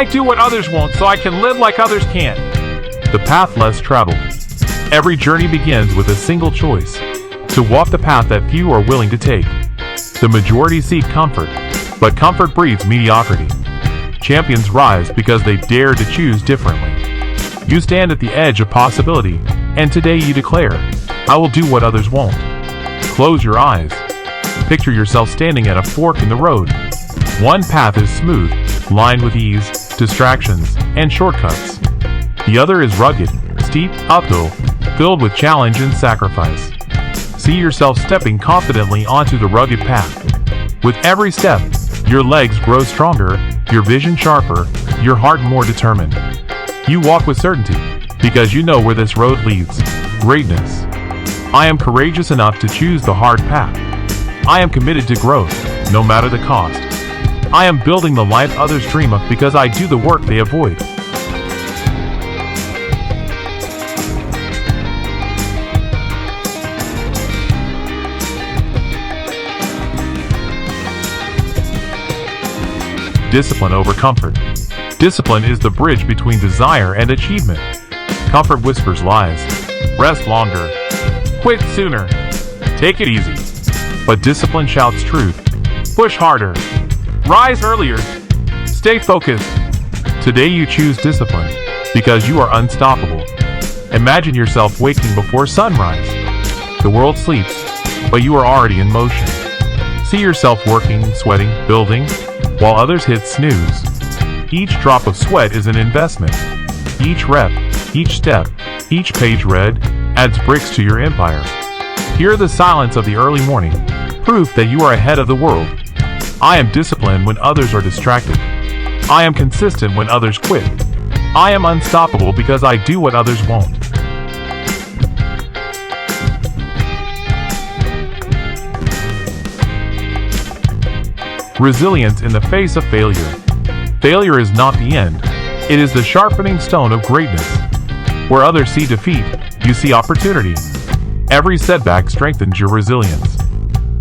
I do what others won't so I can live like others can't. The path less traveled. Every journey begins with a single choice: to walk the path that few are willing to take. The majority seek comfort, but comfort breeds mediocrity. Champions rise because they dare to choose differently. You stand at the edge of possibility, and today you declare, I will do what others won't. Close your eyes. Picture yourself standing at a fork in the road. One path is smooth, lined with ease, distractions, and shortcuts. The other is rugged, steep, uphill, filled with challenge and sacrifice. See yourself stepping confidently onto the rugged path. With every step, your legs grow stronger, your vision sharper, your heart more determined. You walk with certainty, because you know where this road leads: greatness. I am courageous enough to choose the hard path. I am committed to growth, no matter the cost. I am building the life others dream of because I do the work they avoid. Discipline over comfort. Discipline is the bridge between desire and achievement. Comfort whispers lies. Rest longer. Quit sooner. Take it easy. But discipline shouts truth. Push harder. Rise earlier. Stay focused. Today you choose discipline because you are unstoppable. Imagine yourself waking before sunrise. The world sleeps, but you are already in motion. See yourself working, sweating, building, while others hit snooze. Each drop of sweat is an investment. Each rep, each step, each page read adds bricks to your empire. Hear the silence of the early morning, proof that you are ahead of the world. I am disciplined when others are distracted. I am consistent when others quit. I am unstoppable because I do what others won't. Resilience in the face of failure. Failure is not the end. It is the sharpening stone of greatness. Where others see defeat, you see opportunity. Every setback strengthens your resilience.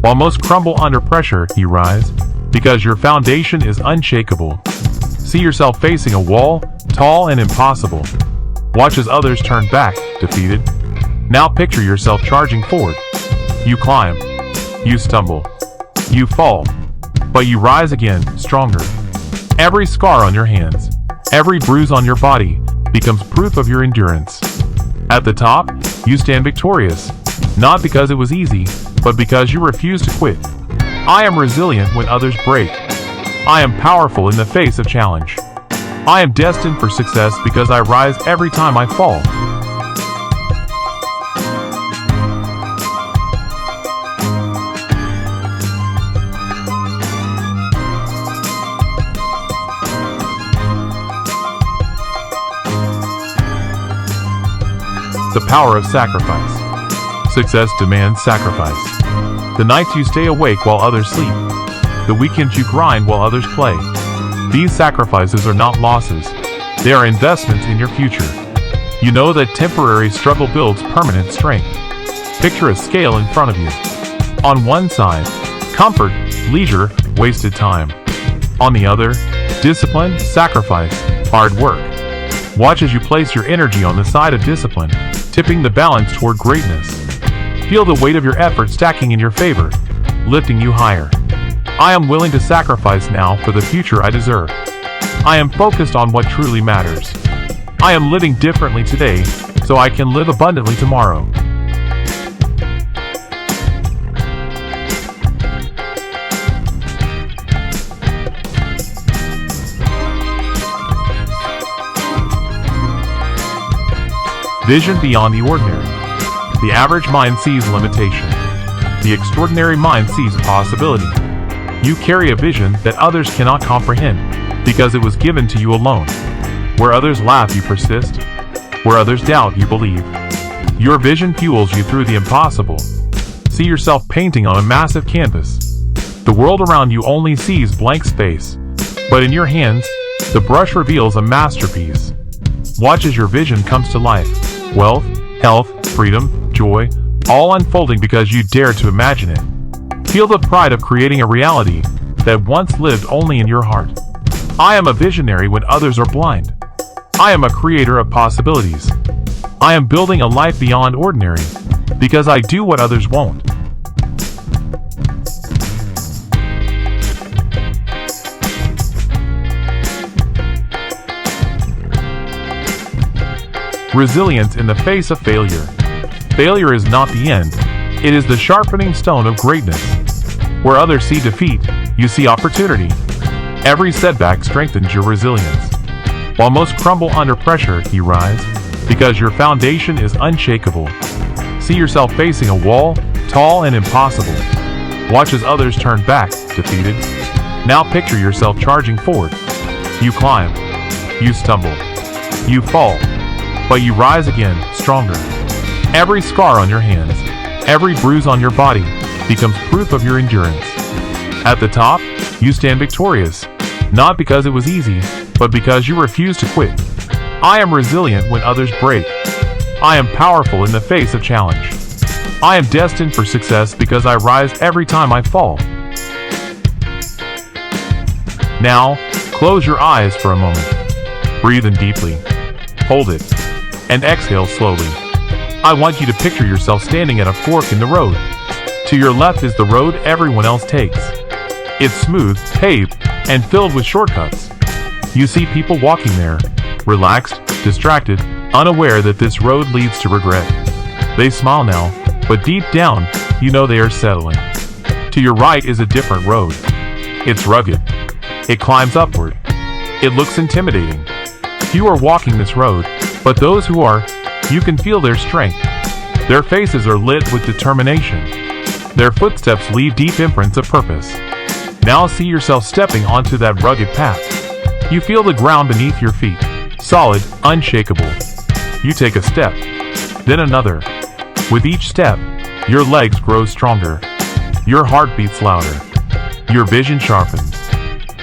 While most crumble under pressure, you rise, because your foundation is unshakable. See yourself facing a wall, tall and impossible. Watch as others turn back, defeated. Now picture yourself charging forward. You climb. You stumble. You fall. But you rise again, stronger. Every scar on your hands, every bruise on your body, becomes proof of your endurance. At the top, you stand victorious, not because it was easy, but because you refuse to quit. I am resilient when others break. I am powerful in the face of challenge. I am destined for success because I rise every time I fall. The power of sacrifice. Success demands sacrifice. The nights you stay awake while others sleep. The weekends you grind while others play. These sacrifices are not losses. They are investments in your future. You know that temporary struggle builds permanent strength. Picture a scale in front of you. On one side, comfort, leisure, wasted time. On the other, discipline, sacrifice, hard work. Watch as you place your energy on the side of discipline, tipping the balance toward greatness. Feel the weight of your effort stacking in your favor, lifting you higher. I am willing to sacrifice now for the future I deserve. I am focused on what truly matters. I am living differently today, so I can live abundantly tomorrow. Vision beyond the ordinary. The average mind sees limitation. The extraordinary mind sees possibility. You carry a vision that others cannot comprehend because it was given to you alone. Where others laugh, you persist. Where others doubt, you believe. Your vision fuels you through the impossible. See yourself painting on a massive canvas. The world around you only sees blank space, but in your hands, the brush reveals a masterpiece. Watch as your vision comes to life. Wealth, health, freedom, joy, all unfolding because you dare to imagine it. Feel the pride of creating a reality that once lived only in your heart. I am a visionary when others are blind. I am a creator of possibilities. I am building a life beyond ordinary, because I do what others won't. Resilience in the face of failure. Failure is not the end. It is the sharpening stone of greatness. Where others see defeat, you see opportunity. Every setback strengthens your resilience. While most crumble under pressure, you rise, because your foundation is unshakable. See yourself facing a wall, tall and impossible. Watch as others turn back, defeated. Now picture yourself charging forward. You climb. You stumble. You fall. But you rise again, stronger. Every scar on your hands, every bruise on your body, becomes proof of your endurance. At the top, you stand victorious, not because it was easy, but because you refuse to quit. I am resilient when others break. I am powerful in the face of challenge. I am destined for success because I rise every time I fall. Now, close your eyes for a moment. Breathe in deeply. Hold it. And exhale slowly. I want you to picture yourself standing at a fork in the road. To your left is the road everyone else takes. It's smooth, paved, and filled with shortcuts. You see people walking there, relaxed, distracted, unaware that this road leads to regret. They smile now, but deep down, you know they are settling. To your right is a different road. It's rugged. It climbs upward. It looks intimidating. Few are walking this road, but those who are, you can feel their strength. Their faces are lit with determination. Their footsteps leave deep imprints of purpose. Now see yourself stepping onto that rugged path. You feel the ground beneath your feet, solid, unshakable. You take a step, then another. With each step, your legs grow stronger. Your heart beats louder. Your vision sharpens.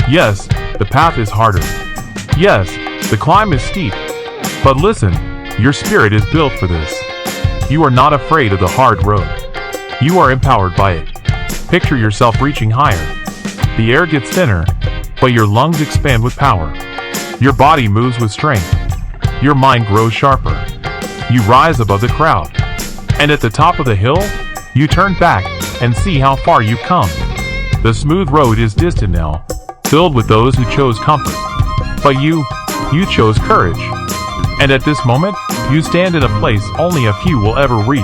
Yes, the path is harder. Yes, the climb is steep. But listen, your spirit is built for this. You are not afraid of the hard road. You are empowered by it. Picture yourself reaching higher. The air gets thinner, but your lungs expand with power. Your body moves with strength. Your mind grows sharper. You rise above the crowd. And at the top of the hill, you turn back and see how far you've come. The smooth road is distant now, filled with those who chose comfort. But you chose courage. And at this moment, you stand in a place only a few will ever reach.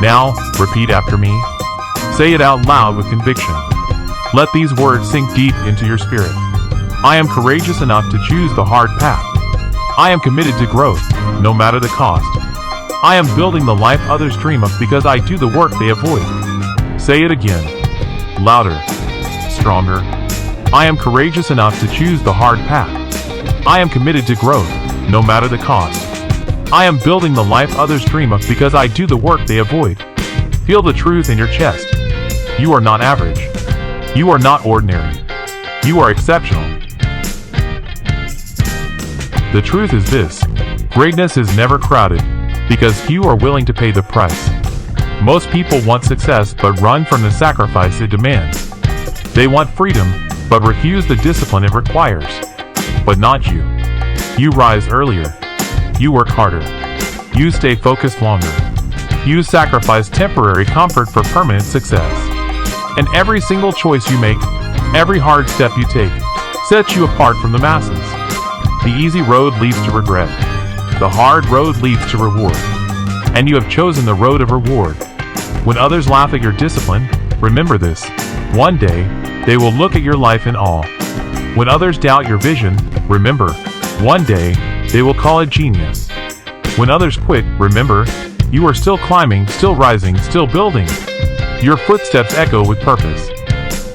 Now, repeat after me. Say it out loud with conviction. Let these words sink deep into your spirit. I am courageous enough to choose the hard path. I am committed to growth, no matter the cost. I am building the life others dream of because I do the work they avoid. Say it again. Louder. Stronger. I am courageous enough to choose the hard path. I am committed to growth, no matter the cost. I am building the life others dream of because I do the work they avoid. Feel the truth in your chest. You are not average. You are not ordinary. You are exceptional. The truth is this: greatness is never crowded, because few are willing to pay the price. Most people want success but run from the sacrifice it demands. They want freedom but refuse the discipline it requires. But not you. You rise earlier. You work harder. You stay focused longer. You sacrifice temporary comfort for permanent success. And every single choice you make, every hard step you take, sets you apart from the masses. The easy road leads to regret. The hard road leads to reward. And you have chosen the road of reward. When others laugh at your discipline, remember this: one day, they will look at your life in awe. When others doubt your vision, remember, one day, they will call it genius. When others quit, remember, you are still climbing, still rising, still building. Your footsteps echo with purpose.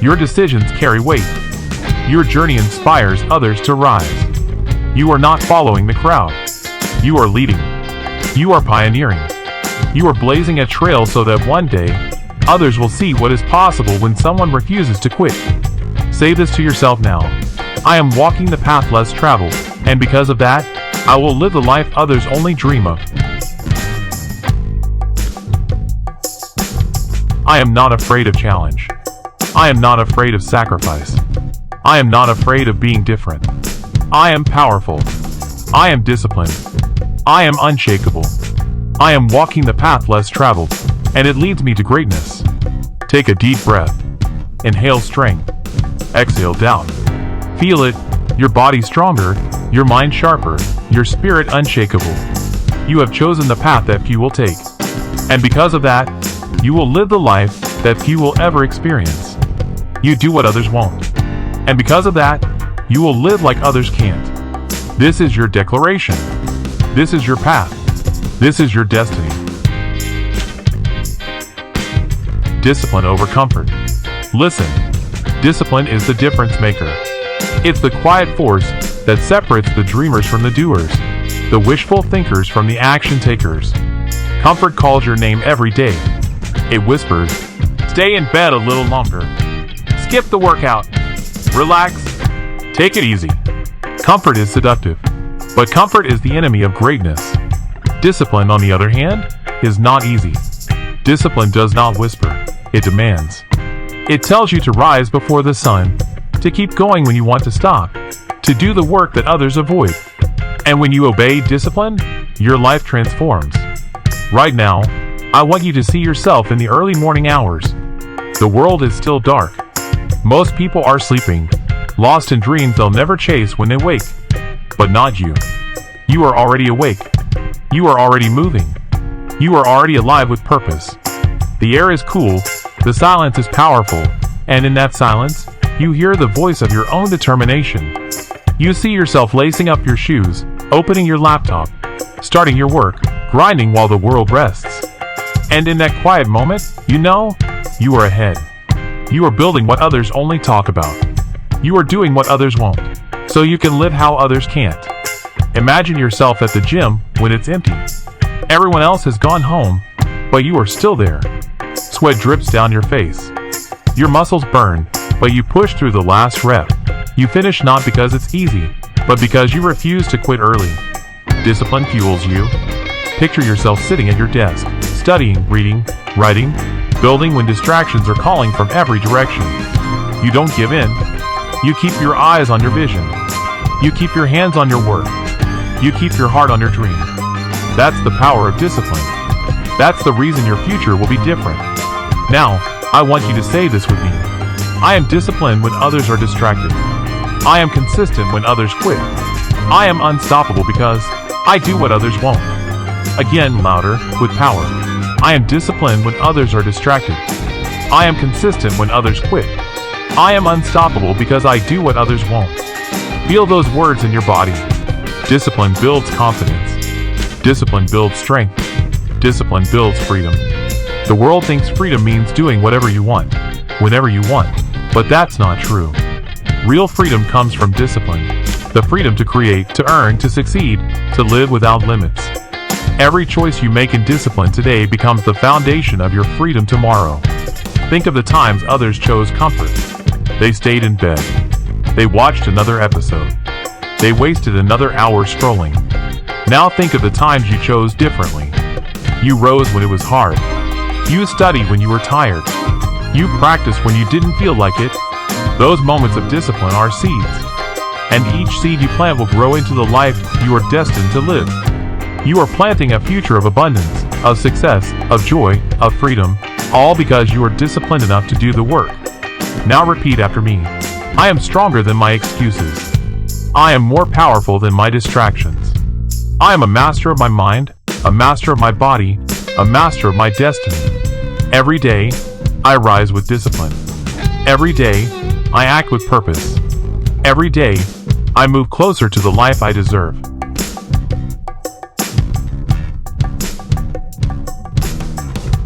Your decisions carry weight. Your journey inspires others to rise. You are not following the crowd. You are leading. You are pioneering. You are blazing a trail so that one day, others will see what is possible when someone refuses to quit. Say this to yourself now: I am walking the path less traveled, and because of that, I will live the life others only dream of. I am not afraid of challenge. I am not afraid of sacrifice. I am not afraid of being different. I am powerful. I am disciplined. I am unshakable. I am walking the path less traveled, and it leads me to greatness. Take a deep breath. Inhale strength. Exhale doubt. Feel it. Your body stronger, your mind sharper, your spirit unshakable. You have chosen the path that few will take. And because of that, you will live the life that few will ever experience. You do what others won't. And because of that, you will live like others can't. This is your declaration. This is your path. This is your destiny. Discipline over comfort. Listen, discipline is the difference maker. It's the quiet force that separates the dreamers from the doers, the wishful thinkers from the action takers. Comfort calls your name every day. It whispers, stay in bed a little longer. Skip the workout. Relax. Take it easy. Comfort is seductive, but comfort is the enemy of greatness. Discipline, on the other hand, is not easy. Discipline does not whisper, it demands. It tells you to rise before the sun, to keep going when you want to stop, to do the work that others avoid. And when you obey discipline, your life transforms. Right now, I want you to see yourself in the early morning hours. The world is still dark. Most people are sleeping, lost in dreams they'll never chase when they wake. But not you. You are already awake. You are already moving. You are already alive with purpose. The air is cool, the silence is powerful, and in that silence, you hear the voice of your own determination. You see yourself lacing up your shoes, opening your laptop, starting your work, grinding while the world rests. And in that quiet moment, you know, you are ahead. You are building what others only talk about. You are doing what others won't, so you can live how others can't. Imagine yourself at the gym when it's empty. Everyone else has gone home, but you are still there. Sweat drips down your face. Your muscles burn, but you push through the last rep. You finish not because it's easy, but because you refuse to quit early. Discipline fuels you. Picture yourself sitting at your desk, studying, reading, writing, building when distractions are calling from every direction. You don't give in. You keep your eyes on your vision. You keep your hands on your work. You keep your heart on your dream. That's the power of discipline. That's the reason your future will be different. Now, I want you to say this with me. I am disciplined when others are distracted. I am consistent when others quit. I am unstoppable because I do what others won't. Again, louder, with power. I am disciplined when others are distracted. I am consistent when others quit. I am unstoppable because I do what others won't. Feel those words in your body. Discipline builds confidence. Discipline builds strength. Discipline builds freedom. The world thinks freedom means doing whatever you want, whenever you want, but that's not true. Real freedom comes from discipline. The freedom to create, to earn, to succeed, to live without limits. Every choice you make in discipline today becomes the foundation of your freedom tomorrow. Think of the times others chose comfort. They stayed in bed. They watched another episode. They wasted another hour scrolling. Now think of the times you chose differently. You rose when it was hard. You studied when you were tired. You practiced when you didn't feel like it. Those moments of discipline are seeds. And each seed you plant will grow into the life you are destined to live. You are planting a future of abundance, of success, of joy, of freedom, all because you are disciplined enough to do the work. Now repeat after me. I am stronger than my excuses. I am more powerful than my distractions. I am a master of my mind, a master of my body, a master of my destiny. Every day, I rise with discipline. Every day, I act with purpose. Every day, I move closer to the life I deserve.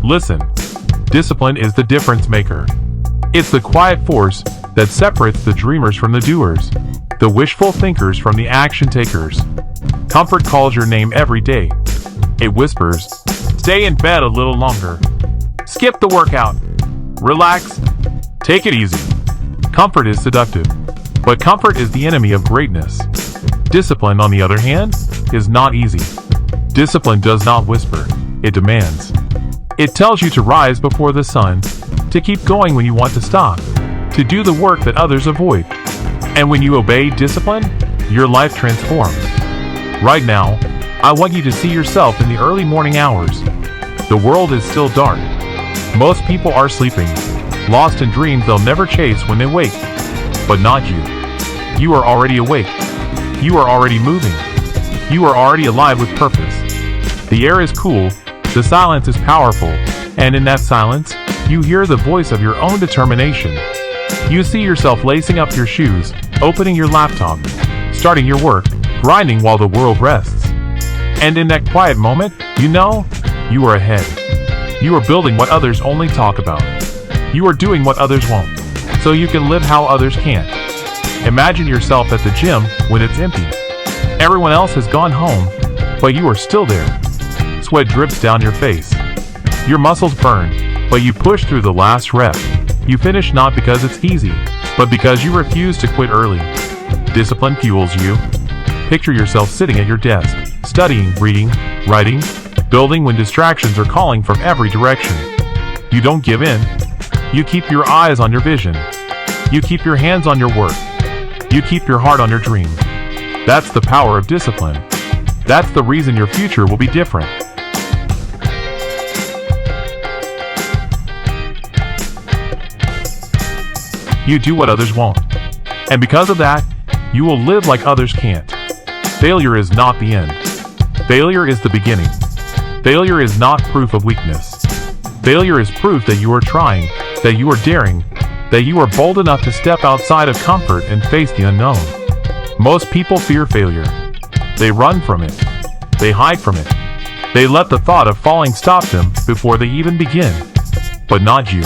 Listen, discipline is the difference maker. It's the quiet force that separates the dreamers from the doers, the wishful thinkers from the action takers. Comfort calls your name every day. It whispers, stay in bed a little longer. Skip the workout. Relax. Take it easy. Comfort is seductive, but comfort is the enemy of greatness. Discipline, on the other hand, is not easy. Discipline does not whisper, it demands. It tells you to rise before the sun, to keep going when you want to stop, to do the work that others avoid. And when you obey discipline, your life transforms. Right now, I want you to see yourself in the early morning hours. The world is still dark. Most people are sleeping, lost in dreams they'll never chase when they wake. But not you. You are already awake. You are already moving. You are already alive with purpose. The air is cool, the silence is powerful, and in that silence, you hear the voice of your own determination. You see yourself lacing up your shoes, opening your laptop, starting your work, grinding while the world rests. And in that quiet moment, you know, you are ahead. You are building what others only talk about. You are doing what others won't, so you can live how others can't. Imagine yourself at the gym when it's empty. Everyone else has gone home, but you are still there. Sweat drips down your face. Your muscles burn, but you push through the last rep. You finish not because it's easy, but because you refuse to quit early. Discipline fuels you. Picture yourself sitting at your desk, studying, reading, writing, building when distractions are calling from every direction. You don't give in. You keep your eyes on your vision. You keep your hands on your work. You keep your heart on your dream. That's the power of discipline. That's the reason your future will be different. You do what others won't. And because of that, you will live like others can't. Failure is not the end. Failure is the beginning. Failure is not proof of weakness. Failure is proof that you are trying, that you are daring, that you are bold enough to step outside of comfort and face the unknown. Most people fear failure. They run from it. They hide from it. They let the thought of falling stop them before they even begin. But not you.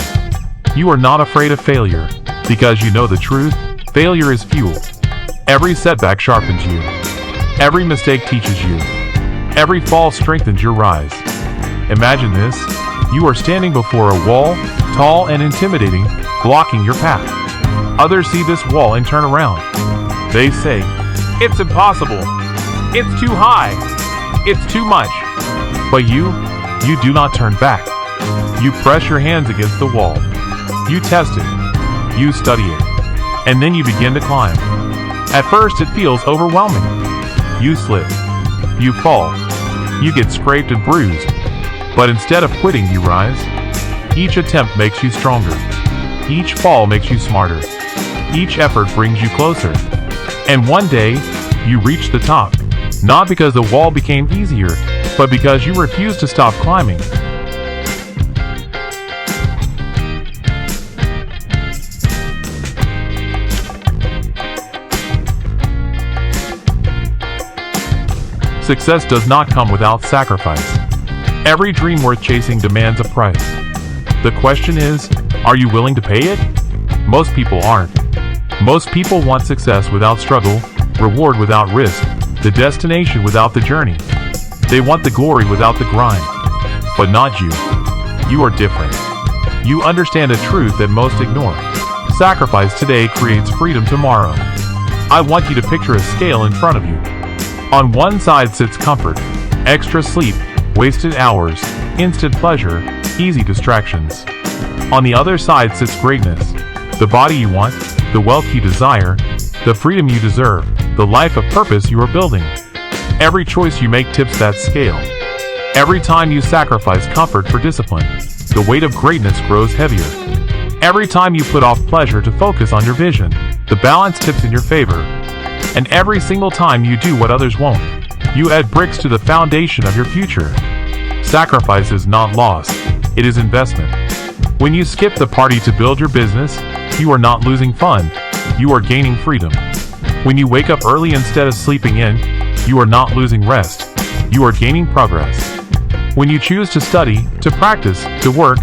You are not afraid of failure, because you know the truth. Failure is fuel. Every setback sharpens you. Every mistake teaches you. Every fall strengthens your rise. Imagine this. You are standing before a wall, tall and intimidating, blocking your path. Others see this wall and turn around. They say, "It's impossible. It's too high. It's too much." But you do not turn back. You press your hands against the wall. You test it. You study it. And then you begin to climb. At first it feels overwhelming. You slip. You fall. You get scraped and bruised. But instead of quitting, you rise. Each attempt makes you stronger. Each fall makes you smarter. Each effort brings you closer. And one day, you reach the top. Not because the wall became easier, but because you refused to stop climbing. Success does not come without sacrifice. Every dream worth chasing demands a price. The question is, are you willing to pay it? Most people aren't. Most people want success without struggle, reward without risk, the destination without the journey. They want the glory without the grind. But not you. You are different. You understand a truth that most ignore. Sacrifice today creates freedom tomorrow. I want you to picture a scale in front of you. On one side sits comfort, extra sleep, wasted hours, instant pleasure, easy distractions. On the other side sits greatness, the body you want, the wealth you desire, the freedom you deserve, the life of purpose you are building. Every choice you make tips that scale. Every time you sacrifice comfort for discipline, the weight of greatness grows heavier. Every time you put off pleasure to focus on your vision, the balance tips in your favor. And every single time you do what others won't, you add bricks to the foundation of your future. Sacrifice is not loss, it is investment. When you skip the party to build your business, you are not losing fun, you are gaining freedom. When you wake up early instead of sleeping in, you are not losing rest, you are gaining progress. When you choose to study, to practice, to work,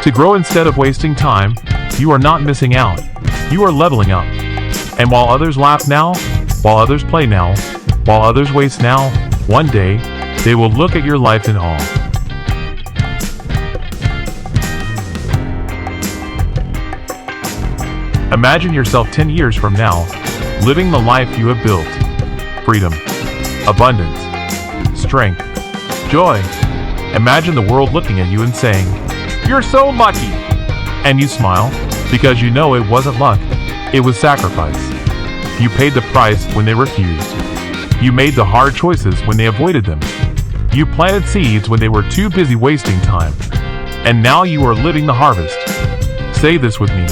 to grow instead of wasting time, you are not missing out, you are leveling up. And while others laugh now, while others play now, while others waste now, one day, they will look at your life in awe. Imagine yourself 10 years from now, living the life you have built. Freedom, abundance, strength, joy. Imagine the world looking at you and saying, "You're so lucky!" And you smile, because you know it wasn't luck, it was sacrifice. You paid the price when they refused. You made the hard choices when they avoided them. You planted seeds when they were too busy wasting time. And now you are living the harvest. Say this with me.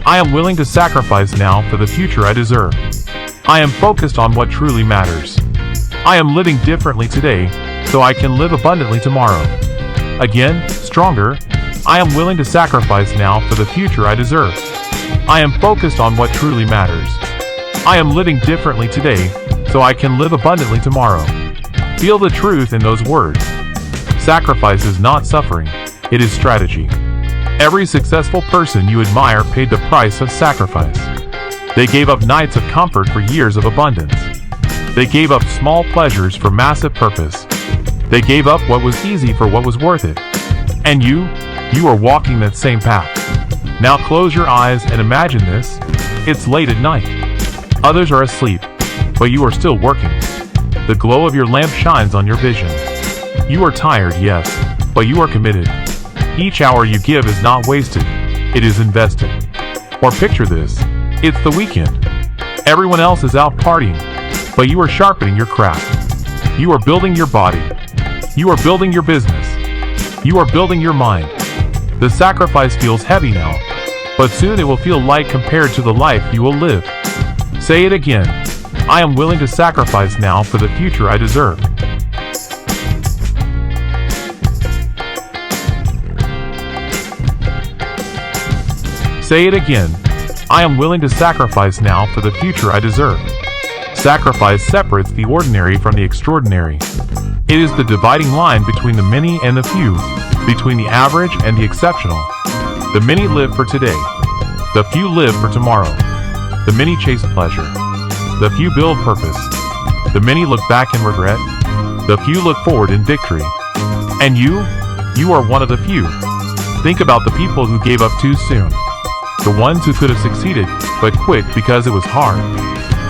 I am willing to sacrifice now for the future I deserve. I am focused on what truly matters. I am living differently today so I can live abundantly tomorrow. Again, stronger. I am willing to sacrifice now for the future I deserve. I am focused on what truly matters. I am living differently today so I can live abundantly tomorrow. Feel the truth in those words. Sacrifice is not suffering, it is strategy. Every successful person you admire paid the price of sacrifice. They gave up nights of comfort for years of abundance. They gave up small pleasures for massive purpose. They gave up what was easy for what was worth it. And you are walking that same path. Now close your eyes and imagine this. It's late at night. Others are asleep, but you are still working. The glow of your lamp shines on your vision. You are tired, yes, but you are committed. Each hour you give is not wasted, it is invested. Or picture this, it's the weekend. Everyone else is out partying, but you are sharpening your craft. You are building your body. You are building your business. You are building your mind. The sacrifice feels heavy now, but soon it will feel light compared to the life you will live. Say it again. I am willing to sacrifice now for the future I deserve. Say it again. I am willing to sacrifice now for the future I deserve. Sacrifice separates the ordinary from the extraordinary. It is the dividing line between the many and the few, between the average and the exceptional. The many live for today. The few live for tomorrow. The many chase pleasure. The few build purpose. The many look back in regret. The few look forward in victory. And you are one of the few. Think about the people who gave up too soon. The ones who could have succeeded, but quit because it was hard.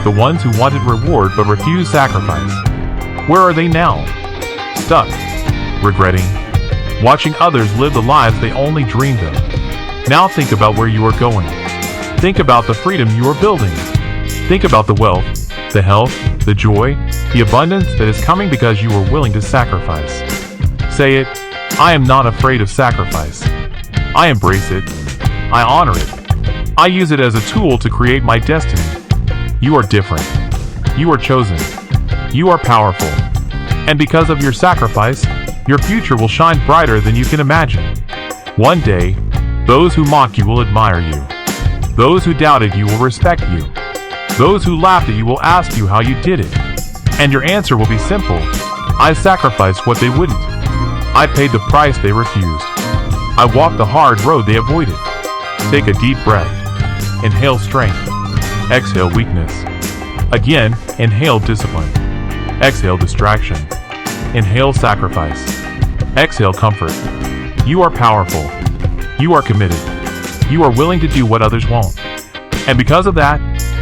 The ones who wanted reward but refused sacrifice. Where are they now? Stuck. Regretting. Watching others live the lives they only dreamed of. Now think about where you are going. Think about the freedom you are building. Think about the wealth, the health, the joy, the abundance that is coming because you are willing to sacrifice. Say it. I am not afraid of sacrifice. I embrace it. I honor it. I use it as a tool to create my destiny. You are different. You are chosen. You are powerful. And because of your sacrifice, your future will shine brighter than you can imagine. One day, those who mock you will admire you. Those who doubted you will respect you. Those who laughed at you will ask you how you did it. And your answer will be simple. I sacrificed what they wouldn't. I paid the price they refused. I walked the hard road they avoided. Take a deep breath. Inhale strength. Exhale weakness. Again, inhale discipline. Exhale distraction. Inhale sacrifice. Exhale comfort. You are powerful. You are committed. You are willing to do what others won't. And because of that,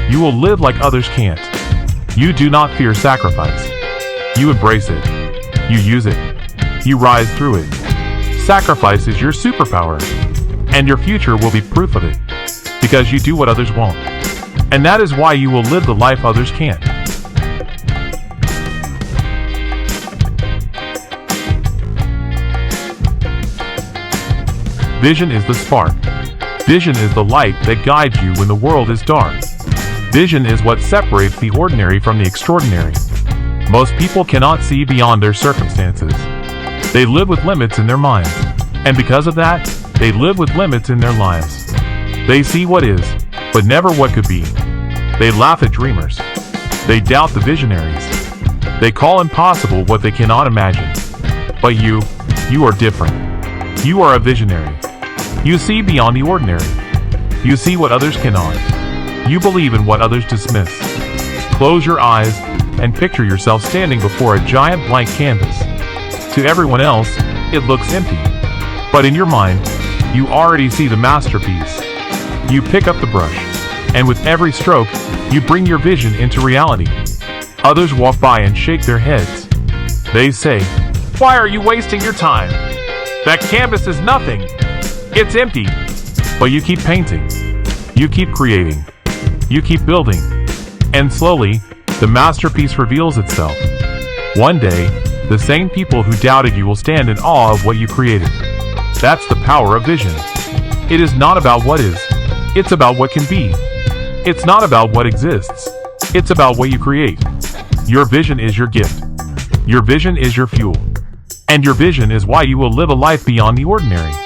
you will live like others can't. You do not fear sacrifice. You embrace it. You use it. You rise through it. Sacrifice is your superpower. And your future will be proof of it. Because you do what others won't. And that is why you will live the life others can't. Vision is the spark. Vision is the light that guides you when the world is dark. Vision is what separates the ordinary from the extraordinary. Most people cannot see beyond their circumstances. They live with limits in their minds. And because of that, they live with limits in their lives. They see what is, but never what could be. They laugh at dreamers. They doubt the visionaries. They call impossible what they cannot imagine. But you are different. You are a visionary. You see beyond the ordinary. You see what others cannot. You believe in what others dismiss. Close your eyes and picture yourself standing before a giant blank canvas. To everyone else, it looks empty. But in your mind, you already see the masterpiece. You pick up the brush, and with every stroke, you bring your vision into reality. Others walk by and shake their heads. They say, "Why are you wasting your time? That canvas is nothing. It's empty." But you keep painting. You keep creating. You keep building. And slowly, the masterpiece reveals itself. One day, the same people who doubted you will stand in awe of what you created. That's the power of vision. It is not about what is. It's about what can be. It's not about what exists. It's about what you create. Your vision is your gift. Your vision is your fuel. And your vision is why you will live a life beyond the ordinary.